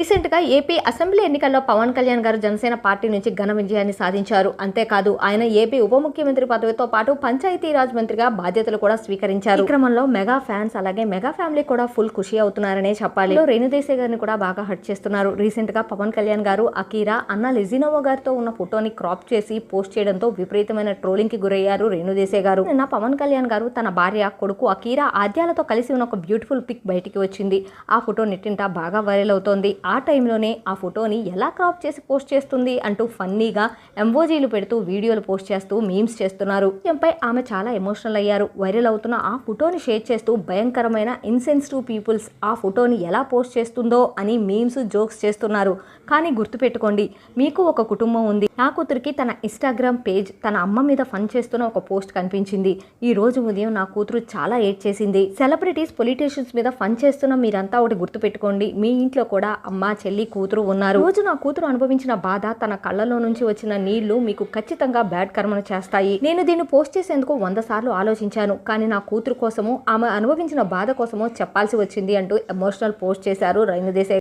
Recent గా AP assembly ఎన్నికల్లో పవన్ కళ్యాణ్ గారు జనసేన పార్టీ నుంచి ఘన విజయాన్ని సాధించారు. అంతేకాదు ఆయన ఏపీ ఉప ముఖ్యమంత్రి పదవితో పాటు పంచాయతీరాజ్ మంత్రిగా బాధ్యతలు కూడా స్వీకరించారు. ఈ క్రమంలో మెగా ఫ్యాన్స్ అలాగే మెగా ఫ్యామిలీ కూడా ఫుల్ ఖుషి అవుతున్నారనే చెప్పాలి. రేణుదేశాయ్ గారిని కూడా బాగా హర్ట్ చేస్తున్నారు. రీసెంట్ గా పవన్ కళ్యాణ్ గారు అకీరా అన్న లెజినోవో గారితో ఉన్న ఫోటోని క్రాప్ చేసి పోస్ట్ చేయడంతో విపరీతమైన ట్రోలింగ్ కి గురయ్యారు రేణుదేశాయ్ గారు. నిన్న పవన్ కళ్యాణ్ గారు తన భార్య కొడుకు అకీరా ఆద్యాలతో కలిసి ఉన్న ఒక బ్యూటిఫుల్ పిక్ బయటికి వచ్చింది. ఆ ఫోటో నెట్టింట బాగా వైరల్ అవుతోంది. ఆ టైంలోనే ఆ ఫోటోని ఎలా క్రాప్ చేసి పోస్ట్ చేస్తుంది అంటూ ఫన్నీగా ఎంబోజీలు పెడుతూ వీడియోలు పోస్ట్ చేస్తూ మీమ్స్ చేస్తున్నారు. దీనిపై ఆమె చాలా ఎమోషనల్ అయ్యారు. వైరల్ అవుతున్న ఆ ఫోటోని షేర్ చేస్తూ భయంకరమైన ఇన్సెన్సిటివ్ పీపుల్స్ ఆ ఫోటోని ఎలా పోస్ట్ చేస్తుందో అని మీమ్స్ జోక్స్ చేస్తున్నారు. కానీ గుర్తుపెట్టుకోండి, మీకు ఒక కుటుంబం ఉంది. నా కూతురికి తన ఇన్స్టాగ్రామ్ పేజ్ తన అమ్మ మీద ఫన్ చేస్తున్న ఒక పోస్ట్ కనిపించింది. ఈ రోజు ఉదయం నా కూతురు చాలా ఏడ్ చేసింది. సెలబ్రిటీస్ పొలిటీషియన్స్ మీద ఫన్ చేస్తున్న మీరంతా ఒకటి గుర్తుపెట్టుకోండి, మీ ఇంట్లో కూడా అమ్మ చెల్లి కూతురు ఉన్నారు. రోజు నా కూతురు అనుభవించిన బాధ, తన కళ్ళలో నుంచి వచ్చిన నీళ్లు మీకు ఖచ్చితంగా బ్యాడ్ కర్మను చేస్తాయి. నేను దీన్ని పోస్ట్ చేసేందుకు 100 సార్లు ఆలోచించాను, కానీ నా కూతురు కోసమో ఆమె అనుభవించిన బాధ కోసమో చెప్పాల్సి వచ్చింది అంటూ ఎమోషనల్ పోస్ట్ చేశారు రేణుదేశాయ్.